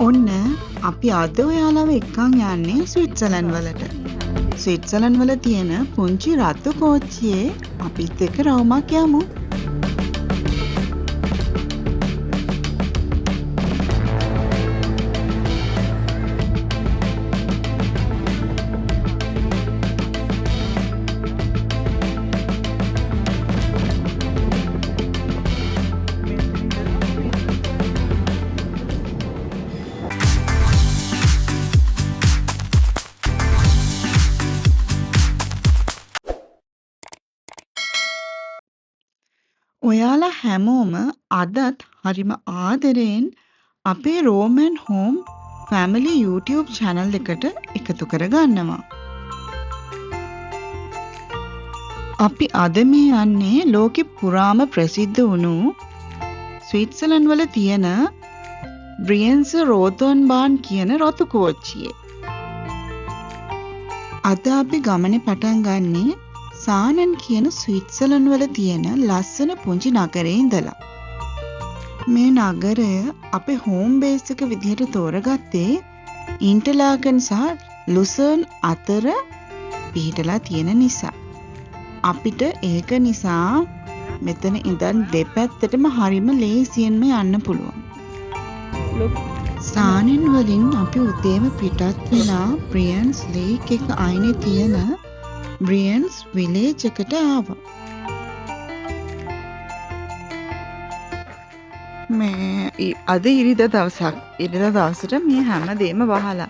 ඔන්න අපි අද ඔයාලව එක්කන් යන්නේ ස්විට්සර්ලන්ඩ් වලට. ස්විට්සර්ලන්ඩ් වල තියෙන පුංචි රතු කෝච්චියේ අපිත් එක්ක රවුමක් යමු. ඔයාලා හැමෝම අදත් හරිම ආදරයෙන් අපේ Roman home family YouTube channel එකට එකතු කරගන්නවා. අපි අද මේ යන්නේ ලෝකෙ පුරාම ප්‍රසිද්ධ වුණු ස්විට්සර්ලන්ඩ් වල තියෙන බ්‍රියන්ස් රෝතෝන්බාන් කියන රතු කෝච්චියේ. අද අපි ගමනේ පටන් ගන්නේ සානන් කියන ස්විට්සර්ලන්ඩ් වල තියෙන ලස්සන පුංචි නගරේ ඉඳලා. මේ නගරය අපේ හෝම් බේස් එක විදිහට තෝරගත්තේ ඉන්ටර්ලාකන් සහ ලුසර්න් අතර පිහිටලා තියෙන නිසා. අපිට ඒක නිසා මෙතන ඉඳන් දෙපැත්තටම හරිම ලේසියෙන්ම යන්න පුළුවන්. සානන් වලින් අපි උදේම පිටත් වෙලා බ්‍රියන්ස් ලේක් එක අයිනේ තියෙන බ්‍රියන්ස් විලේජ් එකට ආවා. මේ අද ඉරිදා දවසක්. ඉරිදා දවසට මේ හැමදේම වහලා.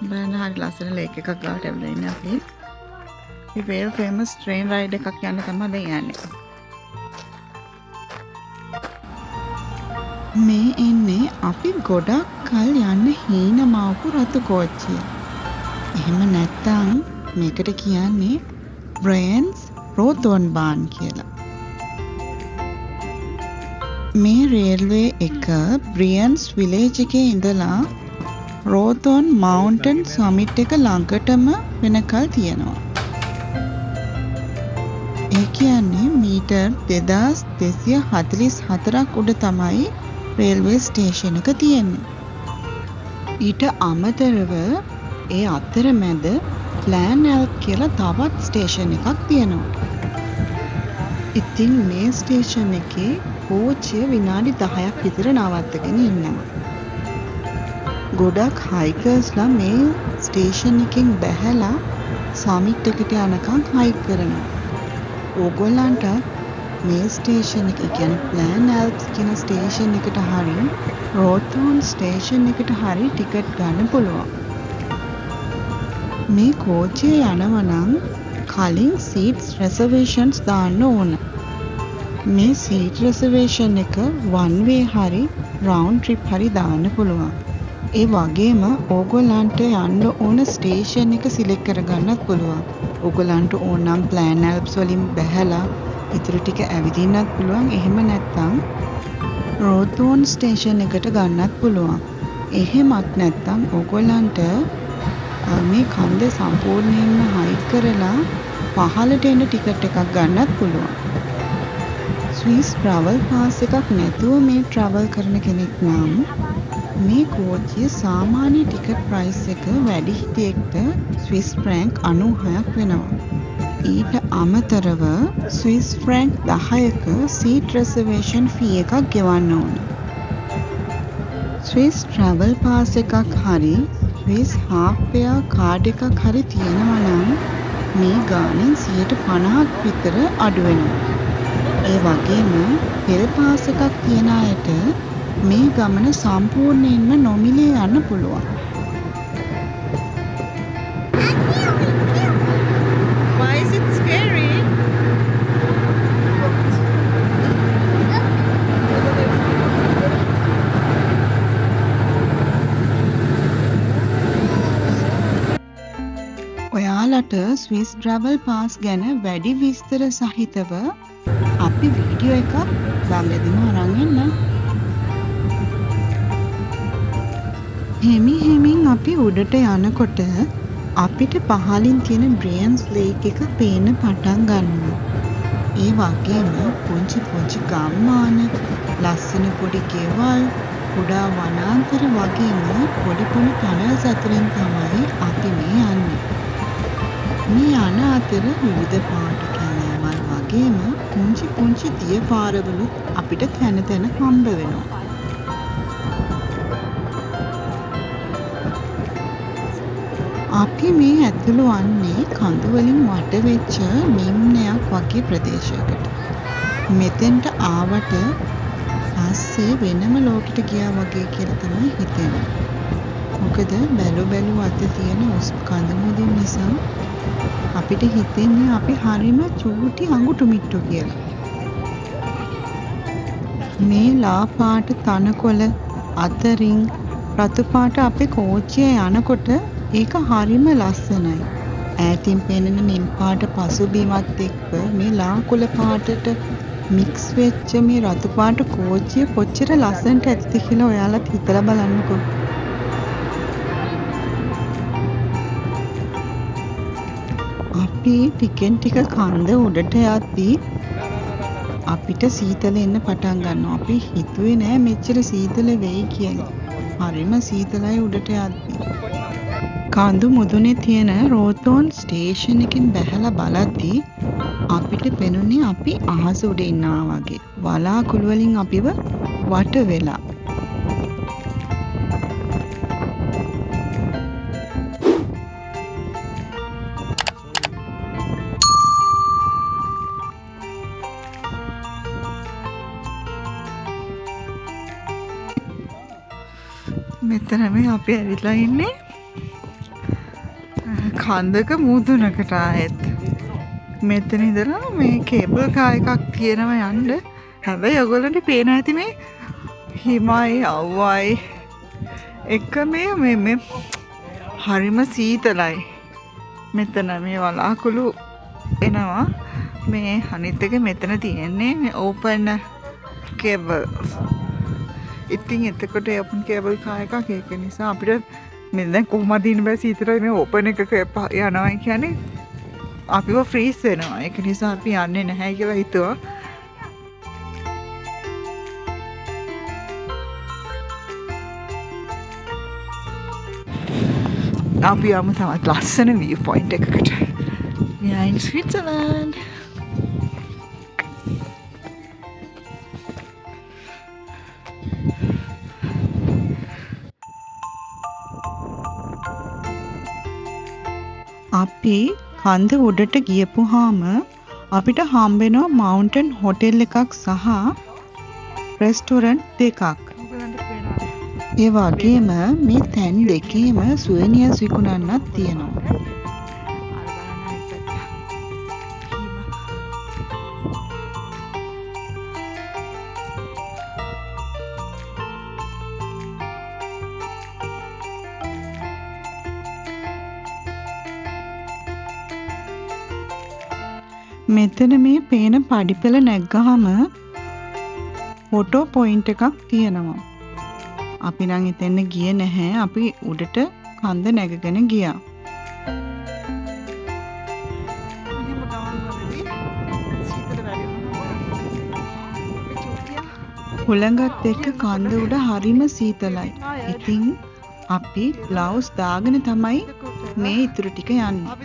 බලන්න හරි ලස්සන ලේක් එකක් ගාවට ඇවිල්ලා ඉන්නේ අපි. මේ වේල් ෆේමස් ට්‍රේන් රයිඩ් එකක් යන්න තමයි දැන් යන්නේ. මේ එන්නේ අපි ගොඩක් කල් යන්න හීනමාවපු රතු කෝච්චිය. එහෙම නැත්තම් මේකට කියන්නේ බ්‍රයන්ස් රෝතෝන්බාන් කියලා. මේ රේල්වේ එක බ්‍රියන්ස් විලේජ් එකේ ඉඳලා රෝතෝන් මවුන්ටන් සමිට් එක ළඟටම වෙනකල් තියෙනවා. ඒ කියන්නේ මීටර් 2244ක් උඩ තමයි රේල්වේ ස්ටේෂන් එක තියෙන්නේ. ඊට අමතරව ඒ අතරමැද ප්ලෑන් ඇල්ප් කියලා තවත් ස්ටේෂන් එකක් තියෙනවා. ඉතින් මේ ස්ටේෂන් එකේ කෝච්චිය විනාඩි 10ක් විතර නවත්තගෙන ඉන්නවා. ගොඩක් හයිකර්ස්ලා මේ ස්ටේෂන් එකෙන් බැහැලා සමිට් එකට යනකම් හයික් කරනවා. ඕගොල්ලන්ට මේ ස්ටේෂන් එක කියන්නේ ප්ලෑන් ඇල්ප්ස් කියන ස්ටේෂන් එකට හරි රෝතෝන් ස්ටේෂන් එකට හරි ටිකට් ගන්න පුළුවන්. මේ කෝච්චිය යනවා නම් කලින් සීට්ස් රිසර්වේෂන්ස් දාන්න ඕන. මේ සීට් රිසර්වේෂන් එක වන් වේ හරි රවුන්ඩ් ට්‍රිප් හරි දාන්න පුළුවන්. ඒ වගේම ඕගොල්ලන්ට යන්න ඕන ස්ටේෂන් එක සිලෙක්ට් කරගන්නත් පුළුවන්. ඕගොල්ලන්ට ඕන නම් ප්ලෑන් ඇල්ප්ස් වලින් බැහැලා ඉතුරු ටික ඇවිදින්නත් පුළුවන්. එහෙම නැත්නම් රෝතෝන් ස්ටේෂන් එකට ගන්නත් පුළුවන්. එහෙමත් නැත්නම් ඕගොල්ලන්ට මේ කන්ද සම්පූර්ණයෙන්ම හයික් කරලා පහළට එන ටිකට් එකක් ගන්නත් පුළුවන්. ස්විස් ට්‍රැවල් පාස් එකක් නැතුව මේ ට්‍රැවල් කරන කෙනෙක් නම් මේ කෝච්චිය සාමාන්‍ය ටිකට් ප්‍රයිස් එක වැඩිහිටියෙක්ට ස්විස් ෆ්‍රැන්ක් 96ක් වෙනවා. ඊට අමතරව ස්විස් ෆ්‍රැන්ක් 10ක සීට් රිසර්වේෂන් ෆී එකක් ගෙවන්න ඕන. ස්විස් ට්‍රැවල් පාස් එකක් හරි ස්විස් හාෆ් ෆෙයා කාඩ් එකක් හරි තියෙනවා නම් මේ ගාණෙන් 50%ක් විතර අඩු වෙනවා. ඒ වගේම පෙර පාස් එකක් තියන අයට මේ ගමන සම්පූර්ණයෙන්ම නොමිලේ යන්න පුළුවන්. Why is it scary? ඔයාලට ස්විස් ට්‍රැවල් පාස් ගැන වැඩි විස්තර සහිතව අපි වීඩියෝ එකක් ළඟදීම අරන් එන්න. හිමින් අපි උඩට යනකොට අපිට පහලින් තියෙන බ්‍රියන්ස් ලේක් එක පේන්න පටන් ගන්නවා. ඒ වගේම පුංචි ගම්මාන, ලස්සන පොඩි ගෙවල්, කුඩා වනාන්තර වගේම පොඩි පොඩි ටනල්ස් අතරින් තමයි අපි මේ යන්නේ. මේ යන අතර විවිධ පාට කැලෑවල් වගේම පුංචි පුංචි දිය පාරවලුත් අපිට තැන තැන හම්බ වෙනවා. අපි මේ ඇතුළු වන්නේ කඳු වලින් වට වෙච්ච නිම්නයක් වගේ ප්‍රදේශයකට. මෙතෙන්ට ආවට පස්සේ වෙනම ලෝකෙට ගියා වගේ කියලා තමයි හිතෙන්නේ. මොකද බැලු අතේ තියෙන උස් කඳු මුදුන් නිසා අපිට හිතෙන්නේ අපි හරිම චූටි අඟුටු මිට්ටු කියලා. මේ ලා පාට තනකොළ අතරින් රතු පාට අපේ කෝච්චිය යනකොට ඒක හරිම ලස්සනයි. ඈතින් පෙනෙන නිල් පාට පසුබිමත් එක්ක මේ ලා කුල පාටට මික්ස් වෙච්ච මේ රතු පාට කෝච්චිය කොච්චර ලස්සනට ඇතිද කියලා ඔයාලත් හිතලා බලන්නකෝ. අපි ටිකෙන් ටික කන්ද උඩට යද්දී අපිට සීතල එන්න පටන් ගන්නවා. අපි හිතුවේ නෑ මෙච්චර සීතල වෙයි කියලා. හරිම සීතලයි උඩට යද්දී. කඳු මුදුනේ තියෙන රෝතෝන් ස්ටේෂන් එකෙන් බැහැලා බලද්දී අපිට පෙනුනේ අපි අහස උඩ ඉන්නවා වගේ. වලාකුළු වලින් අපිව වට වෙලා. මෙතන මේ අපි ඇවිල්ලා ඉන්නේ කන්දක මුදුනකට ආයෙත්. මෙතන ඉඳලා මේ කේබල් කාර් එකක් තියෙනවා යන්න. හැබැයි ඔයගොල්ලන්ට පේනවා ඇති මේ හිමයි අවුවයි එක මේ හරිම සීතලයි. මෙතන මේ වලාකුළු එනවා. මේ අනිත් එක මෙතන තියෙන්නේ මේ ඕපන් කේබල්. ඉතින් එතකොට ඕපන් කේබල් කාර් එකක් ඒක නිසා අපිට මේ දැන් කොහොමද ඉන්න බෑ සීතලයි මේ ඕපන් එකක යනවා කියන්නේ අපිව ෆ්‍රීස් වෙනවා. ඒක නිසා අපි යන්නේ නැහැ කියලා හිතුවා. අපි යමු තවත් ලස්සන view point එකකට. We are in Switzerland. අපි කන්ද උඩට ගියපුවාම අපිට හම්බෙනවා මවුන්ටන් හොටෙල් එකක් සහ රෙස්ටොරන්ට් දෙකක්. ඒ වගේම මේ තැන් දෙකේම සුවෙනියර්ස් විකුණන්නත් තියෙනවා. මෙතන මේ පේන පඩිපෙළ නැග්ගහම ෆොටෝ පොයින්ට් එකක් තියෙනවා. අපි නම් එතන ගියේ නැහැ. අපි උඩට කන්ද නැගගෙන ගියා. හුළඟත් එක්ක කන්ද උඩ හරිම සීතලයි. ඉතින් අපි ග්ලව්ස් දාගෙන තමයි මේ ඉතුරු ටික යන්නේ.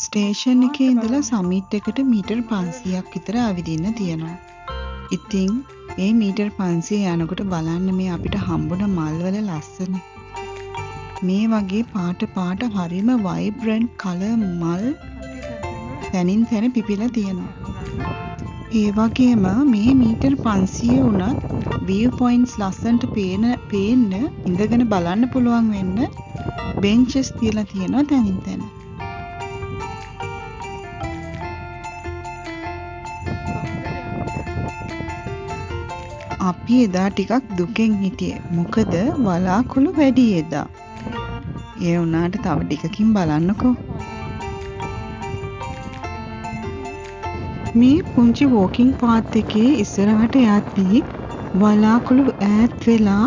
ස්ටේෂන් එකේ ඉඳලා සමිට් එකට මීටර් 500ක් විතර ඇවිදින්න තියෙනවා. ඉතින් ඒ මීටර් 500 යනකොට බලන්න මේ අපිට හම්බුන මල් වල ලස්සන. මේ වගේ පාට හරිම වයිබ්‍රන්ට් කලර් මල් තනින් තන පිපිලා තියෙනවා. ඒ වගේම මේ මීටර් 500 උනත් view points ලස්සනට පේන්න ඉඳගෙන බලන්න පුළුවන් වෙන්න benches තියලා තියෙනවා තනින් තන. අපි එදා ටිකක් දුකෙන් හිටියේ. මොකද වලාකුළු වැඩි එදා. ඒ වුණාට තව ටිකකින් බලන්නකෝ. මේ පුංචි වෝකින් පාත් එකේ ඉස්සරහට යද්දී වලාකුළු ඈත් වෙලා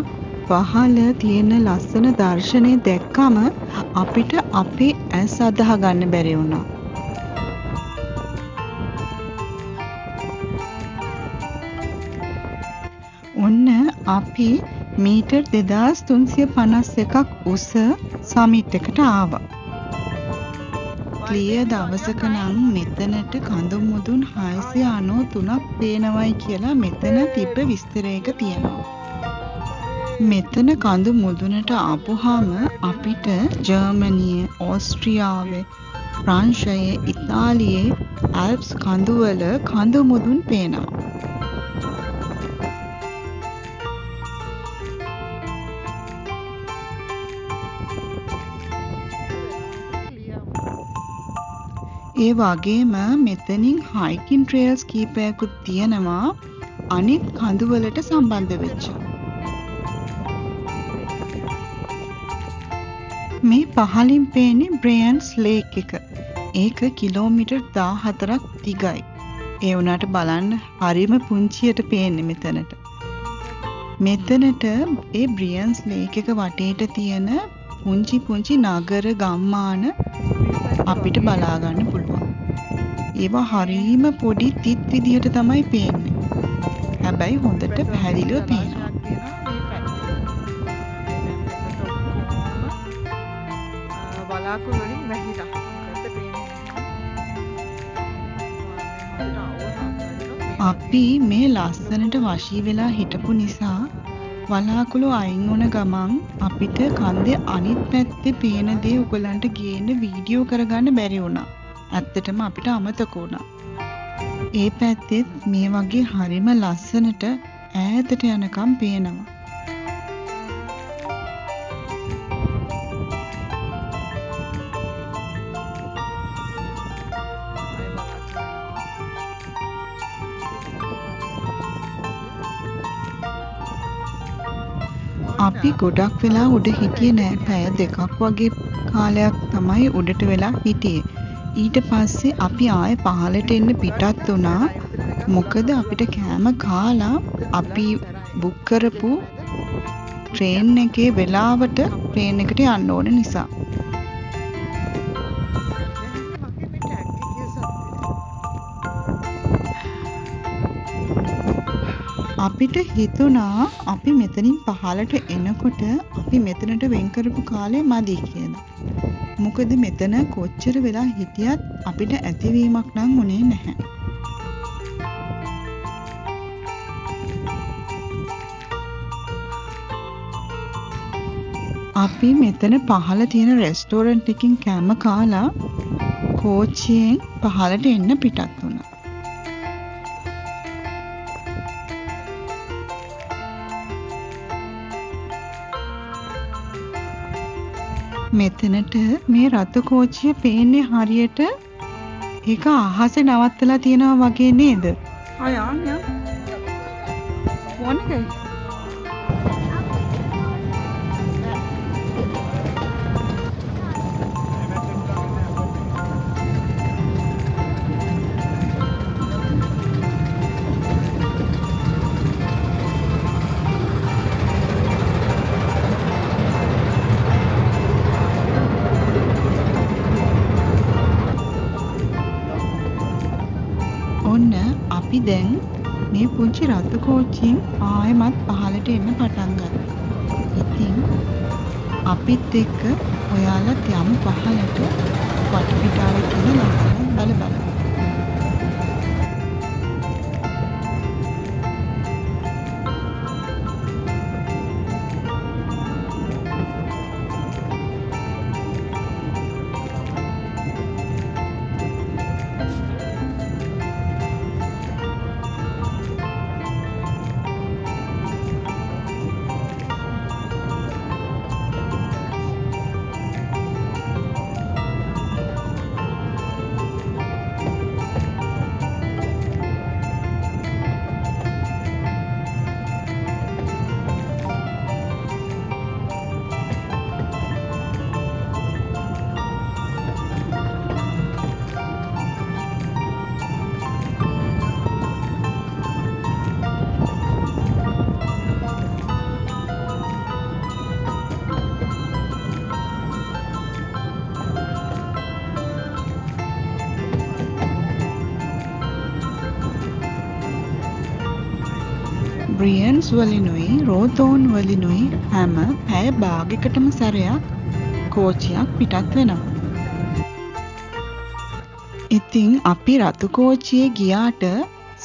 පහළ තියෙන ලස්සන දර්ශනය දැක්කම අපිට අපේ ඇස් අදහ ගන්න බැරි වුණා. ඔන්න අපි මීටර් 2351ක් උස සමිට් එකට ආවා. ක්ලියර් දවසක නම් මෙතනට කඳු මුදුන් 693ක් පේනවයි කියලා මෙතන තිබ්බ විස්තරයක තියෙනවා. මෙතන කඳු මුදුනට ආපුහම අපිට ජර්මනිය, ඕස්ට්‍රියාවේ, ප්‍රංශයේ, ඉතාලියේ ඇල්ප්ස් කඳුවල කඳු මුදුන් පේනවා. ඒ වගේම මෙතනින් හයිකින් ට්‍රේල්ස් කීපයකුත් තියෙනවා අනිත් කඳුවලට සම්බන්ධ වෙච්ච. මේ පහලින් පේන්නේ බ්‍රයන්ස් ලේක් එක. ඒක කිලෝමීටර් 14ක් දිගයි. ඒ වුණාට බලන්න හරිම පුංචියට පේන්නේ මෙතනට. මෙතනට ඒ බ්‍රයන්ස් ලේක් එක වටේට තියෙන පුංචි පුංචි නගර ගම්මාන අපිට බලා ගන්න පුළුවන්. ඒවා හරීම පොඩි තිත් විදිහට තමයි පේන්නේ. හැබැයි හොඳට පැහැදිලිව පේනවා. බලාකුළු වලින් වැහිලා. අපි මේ ලස්සනට වශී වෙලා හිටපු නිසා වලාකුළු අයින් වුණ ගමන් අපිට කන්දේ අනිත් පැත්තේ පේන දේ උගලන්ට ගේන්න වීඩියෝ කරගන්න බැරි වුණා. ඇත්තටම අපිට අමතක වුණා. ඒ පැත්තෙත් මේ වගේ හරිම ලස්සනට ඈතට යනකම් පේනවා. අපි ගොඩක් වෙලා උඩ හිටියේ නෑ. පැය දෙකක් වගේ කාලයක් තමයි උඩට වෙලා හිටියේ. ඊට පස්සේ අපි ආයේ පහළට එන්න පිටත් වුණා. මොකද අපිට කෑම කාලා අපි බුක් කරපු ට්‍රේන් එකේ වෙලාවට ට්‍රේන් එකට යන්න ඕන නිසා. අපිට හිතුණා අපි මෙතනින් පහළට එනකොට අපි මෙතනට වෙන් කරපු කාලේ මදි කියලා. මොකද මෙතන කොච්චර වෙලා හිටියත් අපිට ඇතිවීමක් නම් උනේ නැහැ. අපි මෙතන පහළ තියෙන රෙස්ටෝරන්ට් එකකින් කෑම කාලා කෝච්චියෙන් පහළට එන්න පිටත් වුණා. මෙතනට මේ රතු කෝච්චිය පේන්නේ හරියට ඒක අහසේ නවත්තලා තියෙනවා වගේ නේද? ආ මොනකයි? ඔන්න අපි දැන් මේ පුංචි රතු කෝච්චියෙන් ආයෙමත් පහළට එන්න පටන් ගත්තා. ඉතින් අපිත් එක්ක ඔයාලත් යමු පහළට වටපිටාවේ තියෙන ලස්සන බල බල. බ්‍රියන්ස් වලිනුයි රෝතෝන් වලිනුයි හැම පැය භාගයකටම සැරයක් කෝච්චියක් පිටත් වෙනවා. ඉතින් අපි රතු කෝච්චියේ ගියාට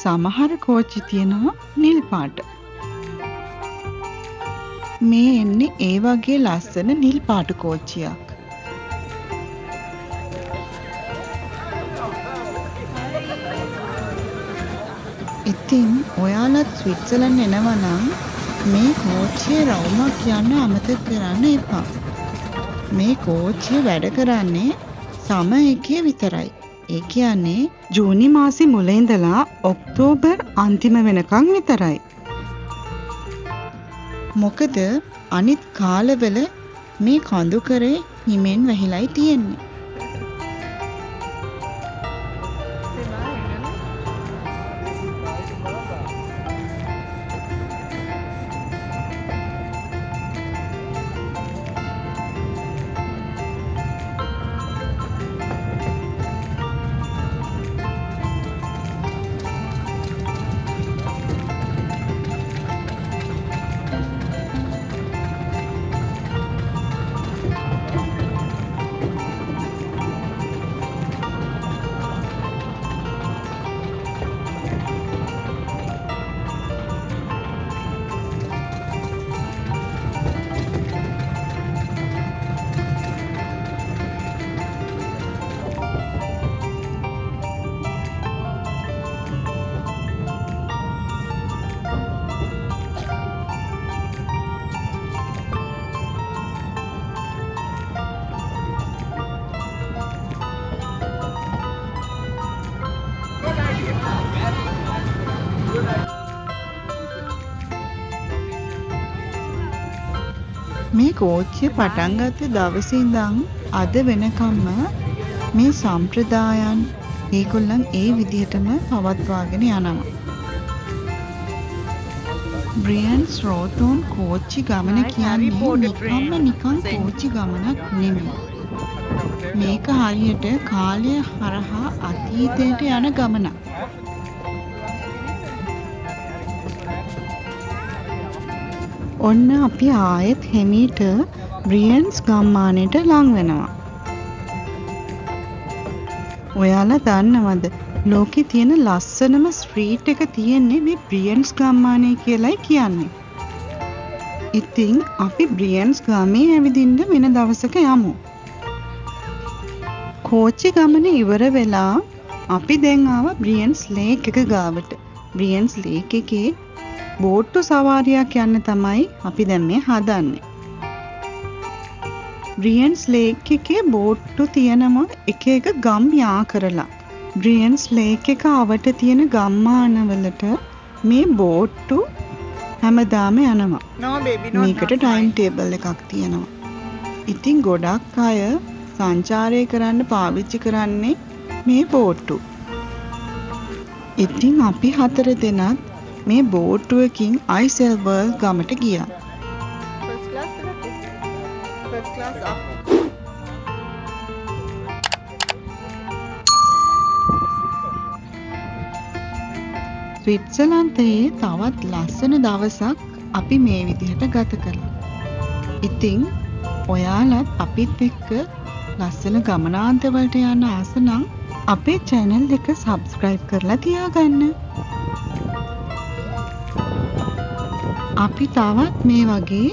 සමහර කෝච්චි තියෙනවා නිල් පාට. මේ එන්නේ ඒ වගේ ලස්සන නිල් පාට කෝච්චියක්. ඉතින් ඔයාලත් ස්විට්සර්ලන්ඩ් එනවා නම් මේ කෝච්චියේ රවුමක් යන්න අමතක කරන්න එපා. මේ කෝච්චිය වැඩ කරන්නේ සම එකේ විතරයි. ඒ කියන්නේ ජූනි මාසේ මුල ඉඳලා ඔක්තෝබර් අන්තිම වෙනකන් විතරයි. මොකද අනිත් කාලවල මේ කඳු කරේ හිමෙන් වැහිලායි තියෙන්නේ. මේ කෝච්චිය පටන් ගත්ත දවසේ ඉඳන් අද වෙනකම්ම මේ සම්ප්‍රදායන් ඒගොල්ලන් ඒ විදිහටම පවත්වාගෙන යනවා. බ්‍රියන්ස් රෝතෝන් කෝච්චි ගමන කියන්නේ නිකන් කෝච්චි ගමනක් නෙමෙයි. මේක හරියට කාලය හරහා අතීතයට යන ගමනක්. ඔන්න අපි ආයෙත් හිමීට බ්‍රියන්ස් ගම්මානයට ලං වෙනවා. ඔයාලා දන්නවද ලෝකේ තියෙන ලස්සනම ස්ට්‍රීට් එක තියෙන්නේ මේ බ්‍රියන්ස් ගම්මානය කියලායි කියන්නේ. ඉතින් අපි බ්‍රියන්ස් ගමේ ඇවිදින්න වෙන දවසක යමු. කෝච්චි ගමන ඉවර වෙලා අපි දැන් ආවා බ්‍රියන්ස් ලේක් එක ගාවට. බ්‍රියන්ස් ලේක් එකේ බෝට්ටු සවාරියක් යන්න තමයි අපි දැන් මේ හදන්නේ. බ්‍රියන්ස් ලේක් එකේ බෝට්ටු තියෙනවා එක එක ගම් යා කරලා. බ්‍රියන්ස් ලේක් එක අවට තියෙන ගම්මානවලට මේ බෝට්ටු හැමදාම යනවා. මේකට ටයිම් ටේබල් එකක් තියෙනවා. ඉතින් ගොඩක් අය සංචාරය කරන්න පාවිච්චි කරන්නේ මේ බෝට්ටු. ඉතින් අපි 4 දෙනාත් මේ බෝට්ටුවකින් අයිසෙල්බර්ග් ගමට ගියා. ස්විට්සර්ලන්තයේ තවත් ලස්සන දවසක් අපි මේ විදිහට ගත කළා. ඉතින් ඔයාලත් අපිත් එක්ක ලස්සන ගමනාන්තවලට යන්න ආස නම් අපේ channel එක subscribe කරලා තියාගන්න. අපි තවත් මේ වගේ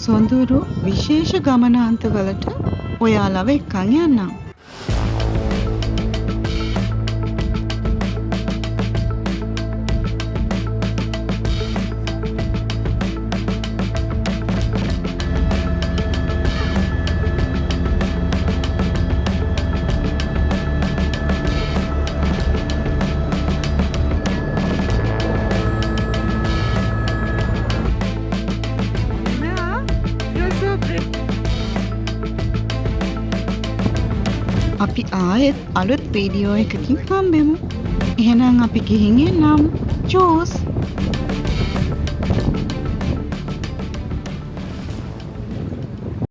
සොඳුරු විශේෂ ගමනාන්තවලට ඔයාලව එක්කන් යන්නම්. අපි ආයෙත් අලුත් වීඩියෝ එකකින් හම්බෙමු. එහෙනම් අපි ගිහින් එන්නම්. චූස්!